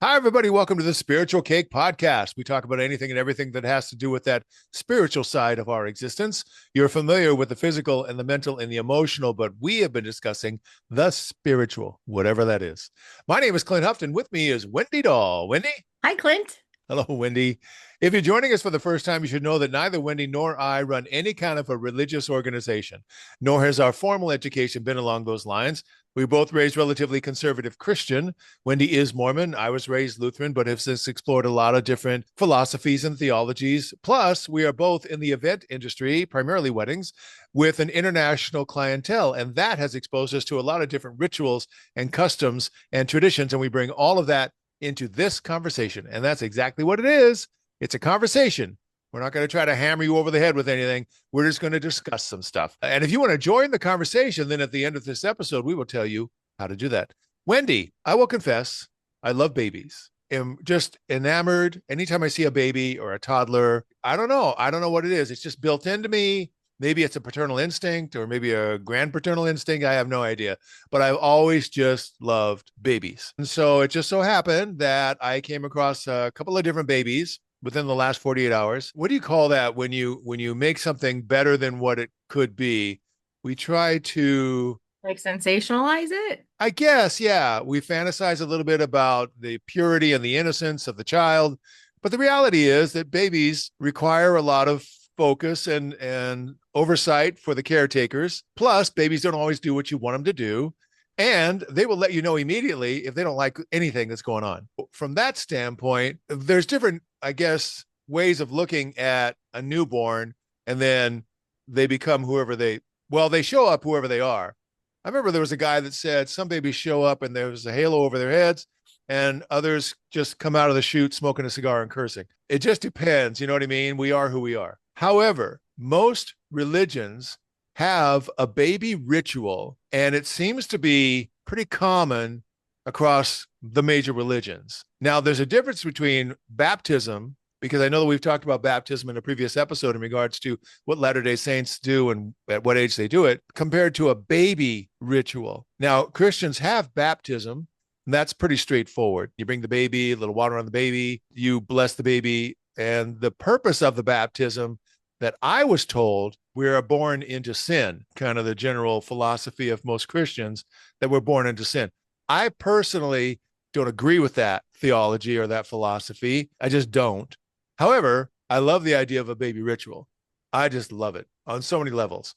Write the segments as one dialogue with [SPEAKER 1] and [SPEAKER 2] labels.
[SPEAKER 1] Hi, everybody. Welcome to the Spiritual Cake Podcast. We talk about anything and everything that has to do with that spiritual side of our existence. You're familiar with the physical and the mental and the emotional, but we have been discussing the spiritual, whatever that is. My name is Clint Hufton. With me is Wendy Dahl. Wendy?
[SPEAKER 2] Hi, Clint.
[SPEAKER 1] Hello, Wendy. If you're joining us for the first time, you should know that neither Wendy nor I run any kind of a religious organization, nor has our formal education been along those lines. We both raised relatively conservative Christian. Wendy is Mormon. I was raised Lutheran, but have since explored a lot of different philosophies and theologies. Plus, we are both in the event industry, primarily weddings, with an international clientele. And that has exposed us to a lot of different rituals and customs and traditions. And we bring all of that into this conversation. And that's exactly what it is. It's a conversation. We're not going to try to hammer you over the head with anything. We're just going to discuss some stuff. And if you want to join the conversation, then at the end of this episode, we will tell you how to do that. Wendy, I will confess, I love babies. I'm just enamored. Anytime I see a baby or a toddler, I don't know. I don't know what it is. It's just built into me. Maybe it's a paternal instinct or maybe a grandpaternal instinct. I have no idea. But I've always just loved babies. And so it just so happened that I came across a couple of different babies within the last 48 hours. What do you call that when you make something better than what it could be? We try to
[SPEAKER 2] Like sensationalize it?
[SPEAKER 1] I guess, yeah, we fantasize a little bit about the purity and the innocence of the child, but the reality is that babies require a lot of focus and oversight for the caretakers. Plus, babies don't always do what you want them to do, and they will let you know immediately if they don't like anything that's going on. From that standpoint, there's different, I guess, ways of looking at a newborn, and then they become they show up whoever they are. I remember there was a guy that said some babies show up and there's a halo over their heads, and others just come out of the chute smoking a cigar and cursing. It just depends. You know what I mean? We are who we are. However, most religions have a baby ritual, and it seems to be pretty common across the major religions. Now, there's a difference between baptism, because I know that we've talked about baptism in a previous episode in regards to what Latter-day Saints do and at what age they do it, compared to a baby ritual. Now, Christians have baptism, and that's pretty straightforward. You bring the baby, a little water on the baby, you bless the baby, and the purpose of the baptism that I was told, we are born into sin, kind of the general philosophy of most Christians, that we're born into sin. I personally don't agree with that theology or that philosophy. I just don't. However, I love the idea of a baby ritual. I just love it on so many levels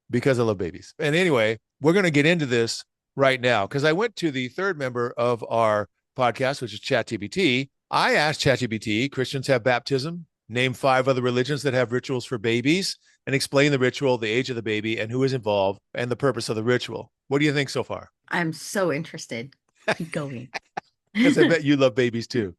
[SPEAKER 1] because I love babies. And anyway, we're going to get into this right now because I went to the third member of our podcast, which is ChatGPT. I asked ChatGPT, Christians have baptism, name 5 other religions that have rituals for babies, and explain the ritual, the age of the baby, and who is involved, and the purpose of the ritual. What do you think so far?
[SPEAKER 2] I'm so interested. Keep going.
[SPEAKER 1] Because I bet you love babies too.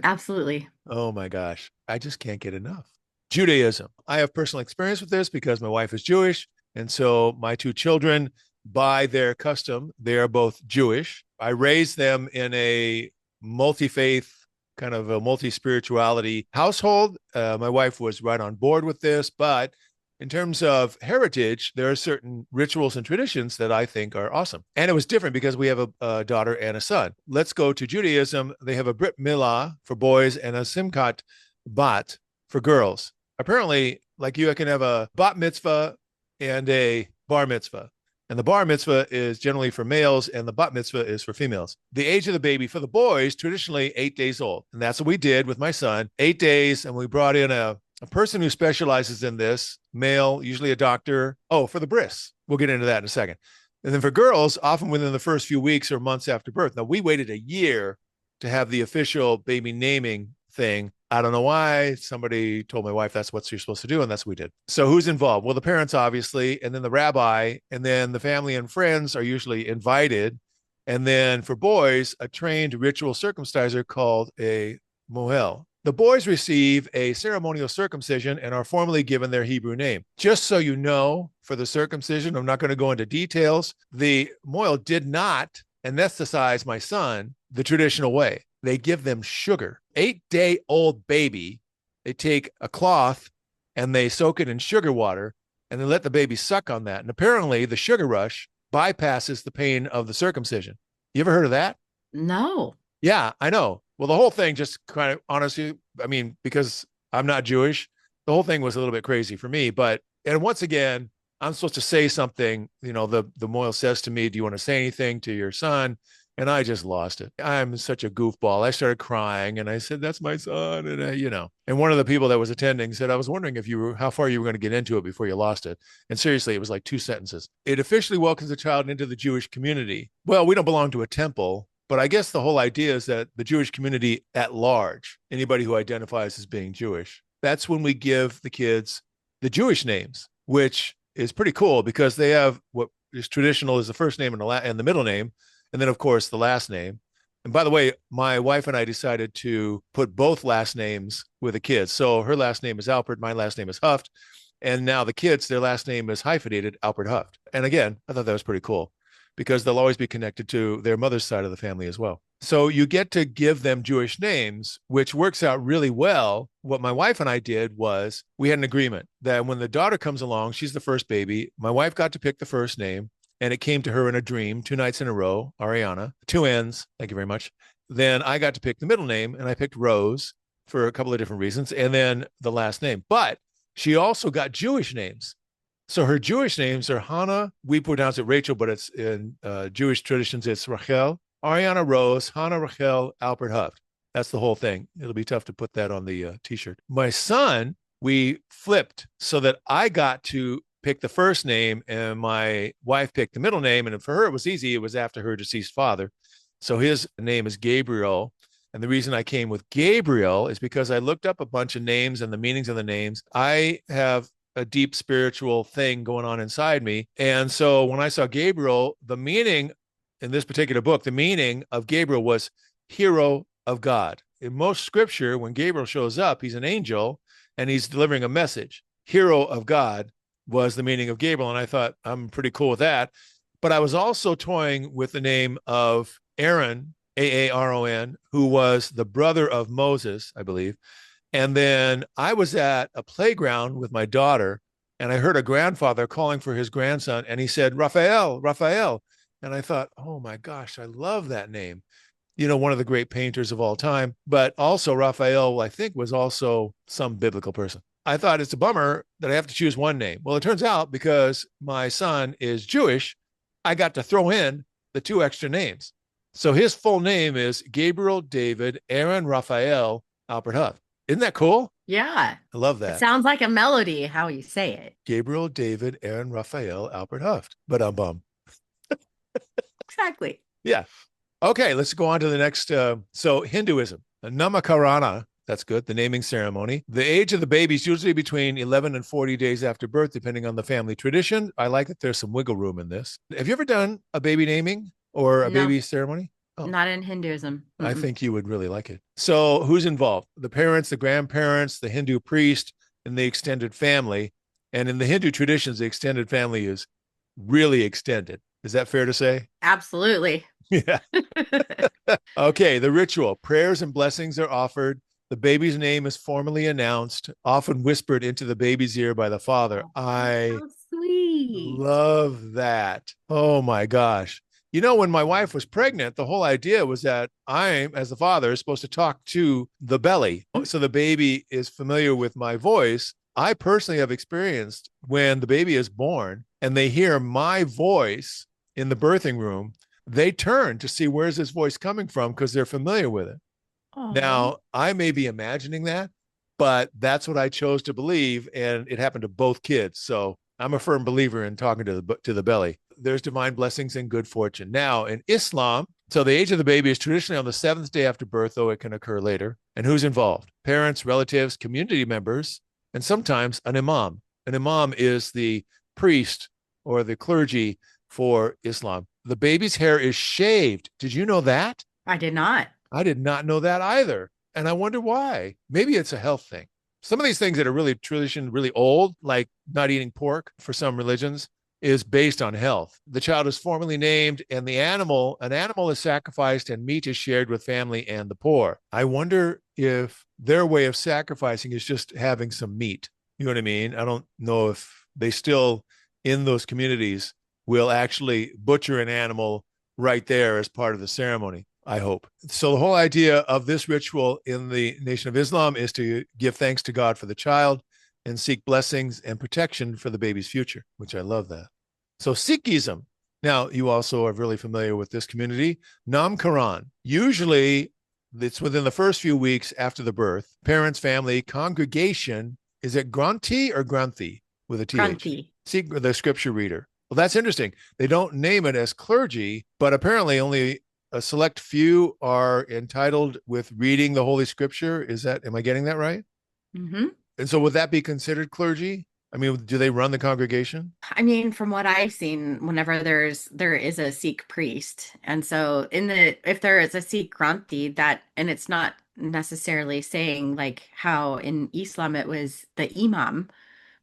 [SPEAKER 2] Absolutely.
[SPEAKER 1] Oh my gosh. I just can't get enough. Judaism. I have personal experience with this because my wife is Jewish. And so my 2 children, by their custom, they are both Jewish. I raised them in a multi-faith, kind of a multi-spirituality household. My wife was right on board with this, but in terms of heritage, there are certain rituals and traditions that I think are awesome. And it was different because we have a daughter and a son. Let's go to Judaism. They have a Brit milah for boys and a simchat bat for girls. Apparently, like you, I can have a bat mitzvah and a bar mitzvah. And the bar mitzvah is generally for males and the bat mitzvah is for females. The age of the baby for the boys, traditionally 8 days old. And that's what we did with my son, 8 days. And we brought in a person who specializes in this, male, usually a doctor. Oh, for the bris. We'll get into that in a second. And then for girls, often within the first few weeks or months after birth. Now, we waited a year to have the official baby naming thing. I don't know why. Somebody told my wife that's what you're supposed to do, and that's what we did. So who's involved? Well, the parents, obviously, and then the rabbi, and then the family and friends are usually invited. And then for boys, a trained ritual circumciser called a mohel. The boys receive a ceremonial circumcision and are formally given their Hebrew name. Just so you know, for the circumcision, I'm not going to go into details. The mohel did not anesthetize my son the traditional way. They give them sugar. 8-day-old baby, they take a cloth and they soak it in sugar water and they let the baby suck on that. And apparently the sugar rush bypasses the pain of the circumcision. You ever heard of that?
[SPEAKER 2] No.
[SPEAKER 1] Yeah, I know. Well, the whole thing just kind of honestly, I mean, because I'm not Jewish, the whole thing was a little bit crazy for me. But and once again, I'm supposed to say something. The moil says to me, "Do you want to say anything to your son?" And I just lost it. I'm such a goofball. I started crying, and I said, "That's my son." And one of the people that was attending said, "I was wondering if you were how far you were going to get into it before you lost it." And seriously, it was like 2 sentences. It officially welcomes the child into the Jewish community. Well, we don't belong to a temple, but I guess the whole idea is that the Jewish community at large, anybody who identifies as being Jewish, that's when we give the kids the Jewish names, which is pretty cool because they have what is traditional is the first name and the middle name, and then of course the last name. And by the way, my wife and I decided to put both last names with the kids. So her last name is Alpert, my last name is Huft, and now the kids, their last name is hyphenated Alpert Huft. And again, I thought that was pretty cool because they'll always be connected to their mother's side of the family as well. So you get to give them Jewish names, which works out really well. What my wife and I did was we had an agreement that when the daughter comes along, she's the first baby. My wife got to pick the first name, and it came to her in a dream 2 nights in a row, Ariana, 2 N's. Thank you very much. Then I got to pick the middle name, and I picked Rose for a couple of different reasons, and then the last name. But she also got Jewish names. So her Jewish names are Hannah. We pronounce it Rachel, but it's in Jewish traditions, it's Rachel, Ariana Rose, Hannah Rachel, Alpert Huft. That's the whole thing. It'll be tough to put that on the t-shirt. My son, we flipped so that I got to pick the first name and my wife picked the middle name. And for her, it was easy. It was after her deceased father. So his name is Gabriel. And the reason I came with Gabriel is because I looked up a bunch of names and the meanings of the names. I have a deep spiritual thing going on inside me. And so when I saw Gabriel, the meaning in this particular book, the meaning of Gabriel was hero of God. In most scripture, when Gabriel shows up, he's an angel and he's delivering a message. Hero of God was the meaning of Gabriel. And I thought, I'm pretty cool with that. But I was also toying with the name of Aaron, Aaron, who was the brother of Moses, I believe. And then I was at a playground with my daughter, and I heard a grandfather calling for his grandson, and he said, Raphael, Raphael. And I thought, oh my gosh, I love that name. One of the great painters of all time, but also Raphael, I think, was also some biblical person. I thought it's a bummer that I have to choose one name. Well, it turns out because my son is Jewish, I got to throw in the 2 extra names. So his full name is Gabriel David Aaron Raphael Alpert Huft. Isn't that cool?
[SPEAKER 2] Yeah.
[SPEAKER 1] I love
[SPEAKER 2] It
[SPEAKER 1] that.
[SPEAKER 2] sounds like a melody, how you say it.
[SPEAKER 1] Gabriel David Aaron Raphael Alpert Huft. But I'm bummed.
[SPEAKER 2] Exactly.
[SPEAKER 1] Yeah. Okay, let's go on to the next. So Hinduism, the namakarana, that's good, the naming ceremony. The age of the baby is usually between 11 and 40 days after birth, depending on the family tradition. I like that there's some wiggle room in this. Have you ever done a baby naming or a
[SPEAKER 2] No,
[SPEAKER 1] baby ceremony? Oh,
[SPEAKER 2] not in Hinduism.
[SPEAKER 1] I think you would really like it. So who's involved? The parents, the grandparents, the Hindu priest, and the extended family. And in the Hindu traditions, the extended family is really extended. Is that fair to say?
[SPEAKER 2] Absolutely.
[SPEAKER 1] Yeah. Okay. The ritual, prayers and blessings are offered. The baby's name is formally announced, often whispered into the baby's ear by the father. I
[SPEAKER 2] So sweet.
[SPEAKER 1] love that. Oh my gosh. When my wife was pregnant, the whole idea was that I, as the father, is supposed to talk to the belly. So the baby is familiar with my voice. I personally have experienced when the baby is born and they hear my voice in the birthing room, they turn to see where's this voice coming from because they're familiar with it.
[SPEAKER 2] Aww.
[SPEAKER 1] Now, I may be imagining that, but that's what I chose to believe. And it happened to both kids. So I'm a firm believer in talking to the belly. There's divine blessings and good fortune. Now, in Islam, so the age of the baby is traditionally on the 7th day after birth, though it can occur later. And who's involved? Parents, relatives, community members, and sometimes an imam. An imam is the priest or the clergy for Islam. The baby's hair is shaved. Did you know that?
[SPEAKER 2] I did not.
[SPEAKER 1] I did not know that either. And I wonder why. Maybe it's a health thing. Some of these things that are really tradition, really old, like not eating pork for some religions, is based on health. The child is formally named and an animal is sacrificed and meat is shared with family and the poor. I wonder if their way of sacrificing is just having some meat. You know what I mean? I don't know if they still, in those communities, will actually butcher an animal right there as part of the ceremony. I hope. So the whole idea of this ritual in the Nation of Islam is to give thanks to God for the child and seek blessings and protection for the baby's future, which I love that. So Sikhism. Now, you also are really familiar with this community. Namakarana. Usually, it's within the first few weeks after the birth. Parents, family, congregation. Is it Granthi or Granthi with a TH?
[SPEAKER 2] Grunty.
[SPEAKER 1] Seek the scripture reader. Well, that's interesting. They don't name it as clergy, but apparently only a select few are entitled with reading the Holy Scripture. Am I getting that right?
[SPEAKER 2] Hmm.
[SPEAKER 1] And so would that be considered clergy? I mean, do they run the congregation?
[SPEAKER 2] I mean, from what I've seen, whenever there is a Sikh priest, and so if there is a Sikh Granthi, that, and it's not necessarily saying like how in Islam it was the imam,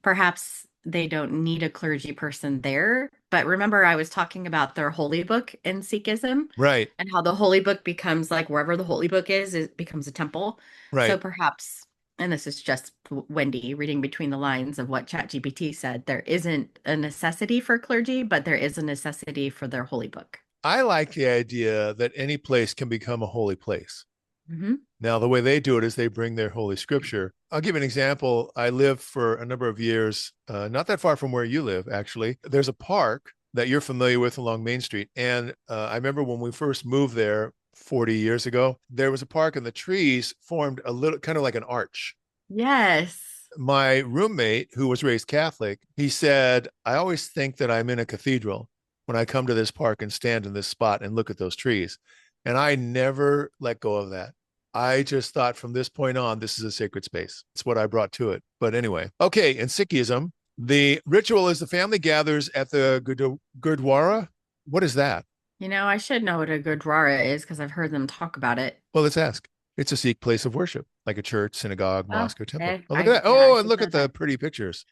[SPEAKER 2] perhaps they don't need a clergy person there. But remember, I was talking about their holy book in Sikhism
[SPEAKER 1] Right,
[SPEAKER 2] and how the holy book becomes like wherever the holy book is, it becomes a temple. So
[SPEAKER 1] right.
[SPEAKER 2] perhaps, and this is just Wendy reading between the lines of what ChatGPT said, there isn't a necessity for clergy, but there is a necessity for their holy book.
[SPEAKER 1] I like the idea that any place can become a holy place.
[SPEAKER 2] Hmm.
[SPEAKER 1] Now, the way they do it is they bring their holy scripture. I'll give you an example. I lived for a number of years, not that far from where you live, actually. There's a park that you're familiar with along Main Street. And I remember when we first moved there 40 years ago, there was a park and the trees formed a little kind of like an arch.
[SPEAKER 2] Yes.
[SPEAKER 1] My roommate, who was raised Catholic, he said, I always think that I'm in a cathedral when I come to this park and stand in this spot and look at those trees. And I never let go of that. I just thought from this point on, this is a sacred space. It's what I brought to it. But anyway, okay, in Sikhism, the ritual is the family gathers at the Gurdwara. What is that?
[SPEAKER 2] I should know what a Gurdwara is because I've heard them talk about it.
[SPEAKER 1] Well, let's ask. It's a Sikh place of worship, like a church, synagogue,
[SPEAKER 2] Oh,
[SPEAKER 1] mosque, or temple.
[SPEAKER 2] okay.
[SPEAKER 1] Oh, look at that.
[SPEAKER 2] I
[SPEAKER 1] Oh, and
[SPEAKER 2] should
[SPEAKER 1] look
[SPEAKER 2] know
[SPEAKER 1] at the
[SPEAKER 2] that.
[SPEAKER 1] pretty pictures.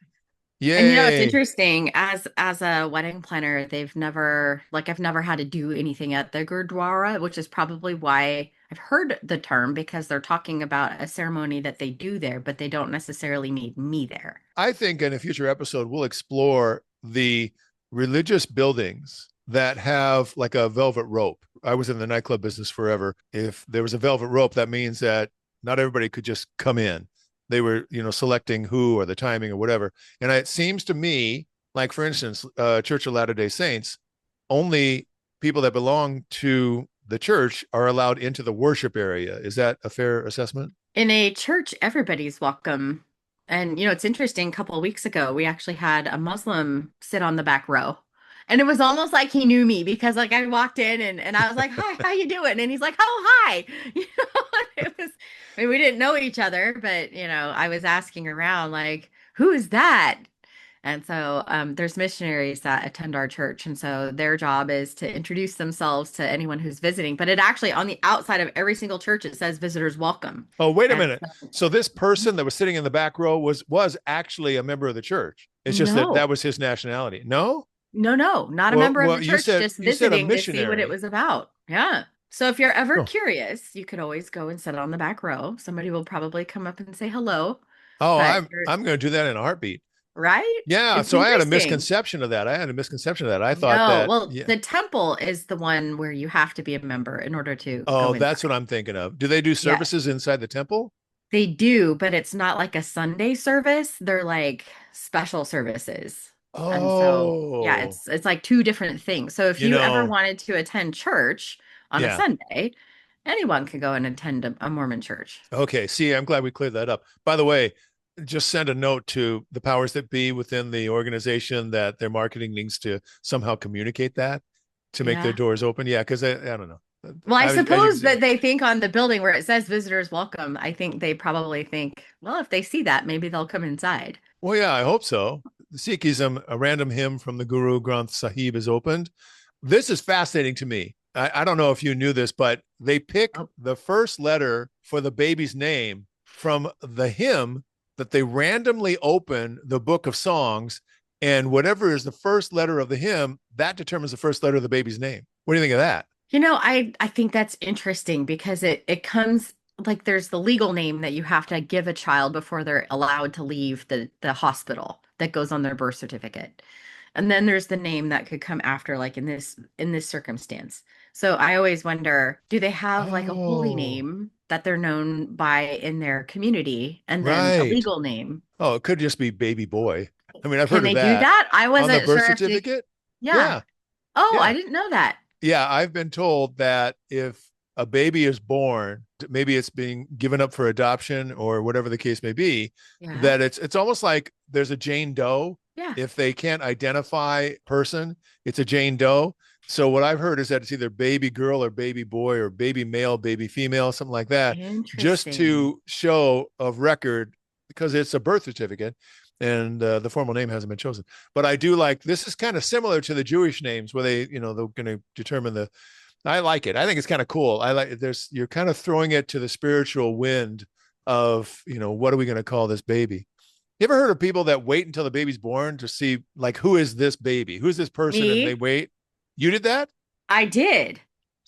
[SPEAKER 2] And it's
[SPEAKER 1] Yay.
[SPEAKER 2] interesting as a wedding planner, I've never had to do anything at the Gurdwara, which is probably why I've heard the term because they're talking about a ceremony that they do there, but they don't necessarily need me there.
[SPEAKER 1] I think in a future episode, we'll explore the religious buildings that have like a velvet rope. I was in the nightclub business forever. If there was a velvet rope, that means that not everybody could just come in. They were, selecting who or the timing or whatever. And it seems to me, like for instance, Church of Latter-day Saints, only people that belong to the church are allowed into the worship area. Is that a fair assessment?
[SPEAKER 2] In a church, everybody's welcome. And it's interesting, a couple of weeks ago, we actually had a Muslim sit on the back row. And it was almost like he knew me because like I walked in and I was like, "Hi, how you doing?" And he's like, "Oh, hi." It was, I mean, we didn't know each other, but I was asking around like, "Who is that?" And so there's missionaries that attend our church. And so their job is to introduce themselves to anyone who's visiting. But it actually, on the outside of every single church, it says visitors welcome.
[SPEAKER 1] Oh, wait a
[SPEAKER 2] And
[SPEAKER 1] minute. So this person that was sitting in the back row was actually a member of the church. It's just that
[SPEAKER 2] no,
[SPEAKER 1] that was his nationality. No?
[SPEAKER 2] no, not a
[SPEAKER 1] Well,
[SPEAKER 2] member of
[SPEAKER 1] well,
[SPEAKER 2] the
[SPEAKER 1] you
[SPEAKER 2] church,
[SPEAKER 1] said
[SPEAKER 2] just
[SPEAKER 1] you said a
[SPEAKER 2] visiting to see what it
[SPEAKER 1] missionary.
[SPEAKER 2] was about. Yeah. So if you're ever
[SPEAKER 1] Oh,
[SPEAKER 2] curious, you could always go and sit on the back row. Somebody will probably come up and say hello.
[SPEAKER 1] oh,
[SPEAKER 2] But
[SPEAKER 1] I'm going to do that in a heartbeat.
[SPEAKER 2] right?
[SPEAKER 1] Yeah.
[SPEAKER 2] It's
[SPEAKER 1] So I had a
[SPEAKER 2] interesting.
[SPEAKER 1] misconception of that. I thought
[SPEAKER 2] No,
[SPEAKER 1] that.
[SPEAKER 2] well,
[SPEAKER 1] Yeah.
[SPEAKER 2] the temple is the one where you have to be a member in order to
[SPEAKER 1] Oh,
[SPEAKER 2] go
[SPEAKER 1] that's what
[SPEAKER 2] inside.
[SPEAKER 1] I'm thinking of. Do they do
[SPEAKER 2] Yeah.
[SPEAKER 1] services inside the temple?
[SPEAKER 2] They do, but it's not like a Sunday service. They're like special services. And so, yeah,
[SPEAKER 1] Oh,
[SPEAKER 2] it's like two different things. So if
[SPEAKER 1] you
[SPEAKER 2] you ever
[SPEAKER 1] know,
[SPEAKER 2] wanted to attend church on a
[SPEAKER 1] yeah.
[SPEAKER 2] Sunday, anyone could go and attend a Mormon church.
[SPEAKER 1] Okay. See, I'm glad we cleared that up. By the way, just send a note to the powers that be within the organization that their marketing needs to somehow communicate that to make their
[SPEAKER 2] Yeah.
[SPEAKER 1] doors open. Yeah, because I don't know.
[SPEAKER 2] Well, I
[SPEAKER 1] As you can
[SPEAKER 2] suppose
[SPEAKER 1] see.
[SPEAKER 2] that they think on the building where it says visitors welcome, I think they probably think, well, if they see that, maybe they'll come inside.
[SPEAKER 1] Well, yeah, I hope so. The Sikhism, a random hymn from the Guru Granth Sahib is opened. This is fascinating to me. I don't know if you knew this, but they pick
[SPEAKER 2] Oh,
[SPEAKER 1] the first letter for the baby's name from the hymn that they randomly open the book of songs. And whatever is the first letter of the hymn, that determines the first letter of the baby's name. What do you think of that?
[SPEAKER 2] I think that's interesting because it comes like there's the legal name that you have to give a child before they're allowed to leave the hospital that goes on their birth certificate. And then there's the name that could come after like in this circumstance. So I always wonder, do they have like a holy
[SPEAKER 1] Oh,
[SPEAKER 2] name that they're known by in their community and then a
[SPEAKER 1] right.
[SPEAKER 2] legal name?
[SPEAKER 1] Oh, it could just be baby boy. I mean, I've
[SPEAKER 2] Can
[SPEAKER 1] heard of
[SPEAKER 2] they do
[SPEAKER 1] that
[SPEAKER 2] that? I
[SPEAKER 1] on the
[SPEAKER 2] wasn't
[SPEAKER 1] birth
[SPEAKER 2] sure if they,
[SPEAKER 1] certificate.
[SPEAKER 2] yeah.
[SPEAKER 1] Yeah.
[SPEAKER 2] Oh, I
[SPEAKER 1] Yeah.
[SPEAKER 2] didn't know that.
[SPEAKER 1] Yeah, I've been told that if a baby is born, maybe it's being given up for adoption or whatever the case may be,
[SPEAKER 2] Yeah.
[SPEAKER 1] that it's almost like there's a Jane Doe.
[SPEAKER 2] Yeah.
[SPEAKER 1] If they can't identify person, it's a Jane Doe. So what I've heard is that it's either baby girl or baby boy or baby male, baby female, something like that, just
[SPEAKER 2] Interesting.
[SPEAKER 1] to show of record because it's a birth certificate and the formal name hasn't been chosen. But I do like this is kind of similar to the Jewish names where they, they're going to determine the. I like it. I think it's kind of cool. I like you're kind of throwing it to the spiritual wind of, what are we going to call this baby? You ever heard of people that wait until the baby's born to see like who is this baby? Who's this person? And they
[SPEAKER 2] Me,
[SPEAKER 1] wait. You did that
[SPEAKER 2] I did.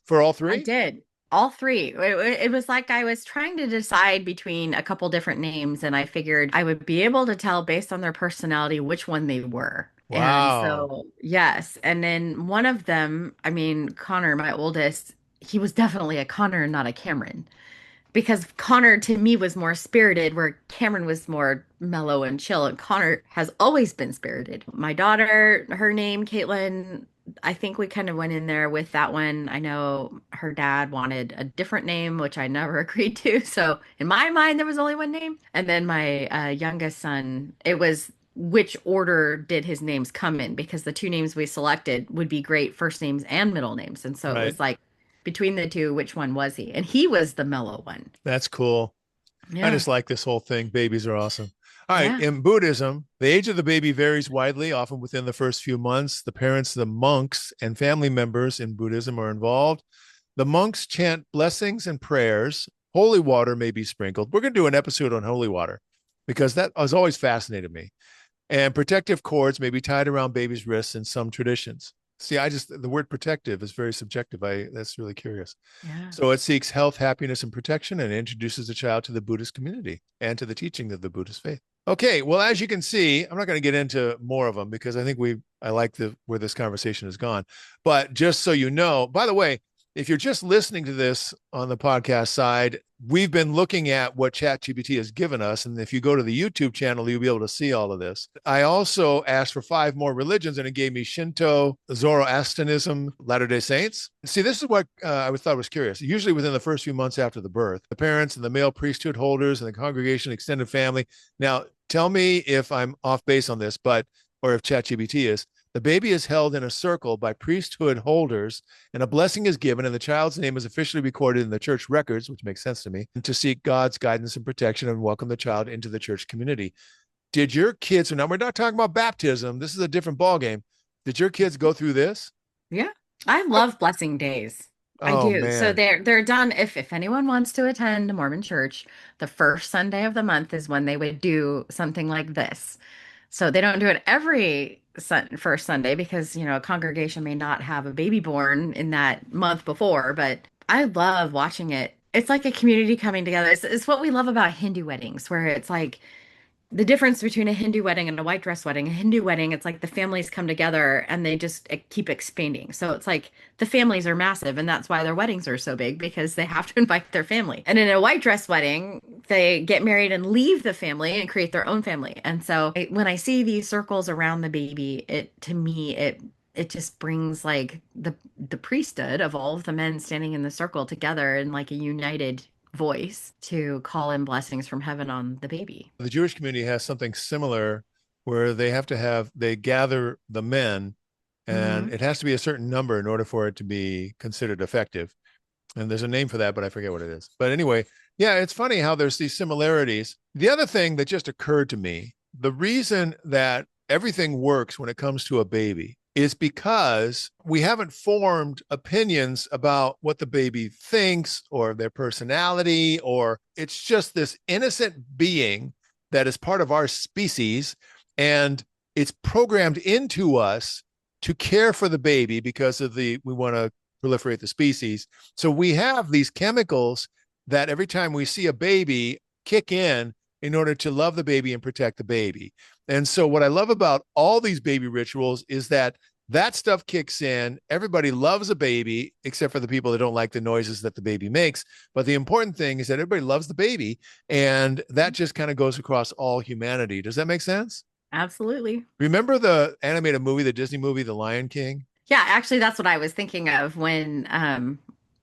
[SPEAKER 1] for all
[SPEAKER 2] I
[SPEAKER 1] three?
[SPEAKER 2] did. All three. It was like I was trying to decide between a couple different names, and I figured I would be able to tell based on their personality which one they were. And
[SPEAKER 1] Wow.
[SPEAKER 2] so, yes. And then one of them, I mean, Connor, my oldest, he was definitely a Connor, not a Cameron because Connor to me was more spirited, where Cameron was more mellow and chill. And Connor has always been spirited. My daughter, her name, Caitlin, I think we kind of went in there with that one. I know her dad wanted a different name, which I never agreed to. So in my mind, there was only one name. And then my youngest son, it was which order did his names come in because the two names we selected would be great first names and middle names. And so it
[SPEAKER 1] Right.
[SPEAKER 2] was like between the two, which one was he? And he was the mellow one.
[SPEAKER 1] That's cool. I
[SPEAKER 2] Yeah.
[SPEAKER 1] just like this whole thing. Babies are awesome. All right.
[SPEAKER 2] Yeah.
[SPEAKER 1] In Buddhism, the age of the baby varies widely, often within the first few months. The parents, the monks, and family members in Buddhism are involved. The monks chant blessings and prayers. Holy water may be sprinkled. We're going to do an episode on holy water because that has always fascinated me. And protective cords may be tied around babies' wrists in some traditions. See, the word protective is very subjective. That's really curious.
[SPEAKER 2] Yeah.
[SPEAKER 1] So it seeks health, happiness, and protection and introduces the child to the Buddhist community and to the teaching of the Buddhist faith. Okay, well, as you can see, I'm not going to get into more of them because I think I like where this conversation has gone. But just so you know, by the way, if you're just listening to this on the podcast side, we've been looking at what ChatGPT has given us. And if you go to the YouTube channel, you'll be able to see all of this. I also asked for 5 more religions and it gave me Shinto, Zoroastrianism, Latter-day Saints. See, this is what I thought was curious. Usually within the first few months after the birth, the parents and the male priesthood holders and the congregation, extended family. Now, tell me if I'm off base on this, or if ChatGPT is. The baby is held in a circle by priesthood holders, and a blessing is given, and the child's name is officially recorded in the church records, which makes sense to me, to seek God's guidance and protection and welcome the child into the church community. Did your kids, now we're not talking about baptism, this is a different ballgame. Did your kids go through this?
[SPEAKER 2] Yeah. I
[SPEAKER 1] Oh,
[SPEAKER 2] love blessing days. I
[SPEAKER 1] oh
[SPEAKER 2] do. So
[SPEAKER 1] man.
[SPEAKER 2] they're done. If anyone wants to attend a Mormon church, the first Sunday of the month is when they would do something like this. So they don't do it every first Sunday because, a congregation may not have a baby born in that month before, but I love watching it. It's like a community coming together. It's what we love about Hindu weddings, where it's like the difference between a Hindu wedding and a white dress wedding. A Hindu wedding, it's like the families come together and they just keep expanding. So it's like the families are massive, and that's why their weddings are so big because they have to invite their family. And in a white dress wedding, they get married and leave the family and create their own family. And so when I see these circles around the baby, it just brings like the priesthood of all of the men standing in the circle together in like a united voice to call in blessings from heaven on the baby.
[SPEAKER 1] The Jewish community has something similar where they gather the men and
[SPEAKER 2] Hmm.
[SPEAKER 1] it has to be a certain number in order for it to be considered effective. And there's a name for that, but I forget what it is. But anyway, yeah, it's funny how there's these similarities. The other thing that just occurred to me, the reason that everything works when it comes to a baby is because we haven't formed opinions about what the baby thinks or their personality, or it's just this innocent being that is part of our species. And it's programmed into us to care for the baby because we want to proliferate the species. So we have these chemicals that every time we see a baby kick in order to love the baby and protect the baby. And so what I love about all these baby rituals is that That stuff kicks in. Everybody loves a baby, except for the people that don't like the noises that the baby makes. But the important thing is that everybody loves the baby, and that just kind of goes across all humanity. Does that make sense?
[SPEAKER 2] Absolutely.
[SPEAKER 1] Remember the animated movie, the Disney movie, The Lion King?
[SPEAKER 2] Yeah, actually, that's what I was thinking of when,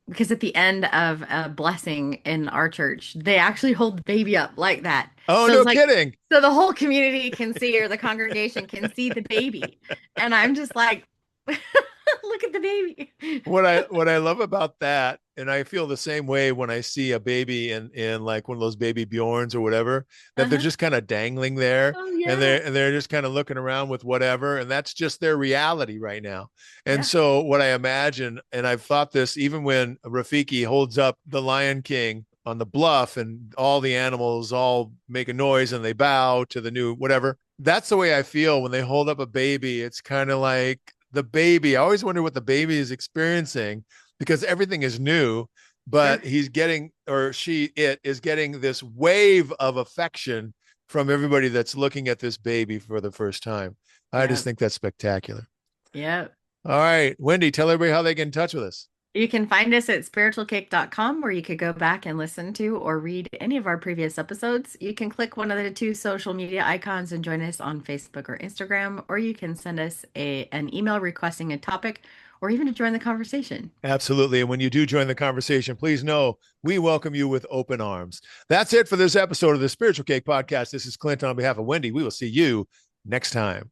[SPEAKER 2] because at the end of a blessing in our church, they actually hold the baby up like that.
[SPEAKER 1] Oh,
[SPEAKER 2] So
[SPEAKER 1] no
[SPEAKER 2] it's like,
[SPEAKER 1] kidding.
[SPEAKER 2] so the whole community can see, or the congregation can see the baby. And I'm just like, look at the baby.
[SPEAKER 1] What I love about that, and I feel the same way when I see a baby in like one of those baby Bjorns or whatever, that they're
[SPEAKER 2] Uh-huh.
[SPEAKER 1] just kind of dangling there,
[SPEAKER 2] Oh,
[SPEAKER 1] and
[SPEAKER 2] yeah.
[SPEAKER 1] they're just kind of looking around with whatever, and that's just their reality right now. And
[SPEAKER 2] Yeah.
[SPEAKER 1] so what I imagine, and I've thought this even when Rafiki holds up the Lion King on the bluff and all the animals all make a noise and they bow to the new whatever. That's the way I feel when they hold up a baby. It's kind of like the baby. I always wonder what the baby is experiencing because everything is new,
[SPEAKER 2] Sure.
[SPEAKER 1] but he's getting, or it is getting this wave of affection from everybody that's looking at this baby for the first time. I just
[SPEAKER 2] Yeah.
[SPEAKER 1] think that's spectacular.
[SPEAKER 2] Yeah.
[SPEAKER 1] All right, Wendy, tell everybody how they get in touch with us.
[SPEAKER 2] You can find us at spiritualcake.com, where you could go back and listen to or read any of our previous episodes. You can click one of the two social media icons and join us on Facebook or Instagram, or you can send us an email requesting a topic or even to join the conversation.
[SPEAKER 1] Absolutely. And when you do join the conversation, please know we welcome you with open arms. That's it for this episode of the Spiritual Cake Podcast. This is Clint on behalf of Wendy. We will see you next time.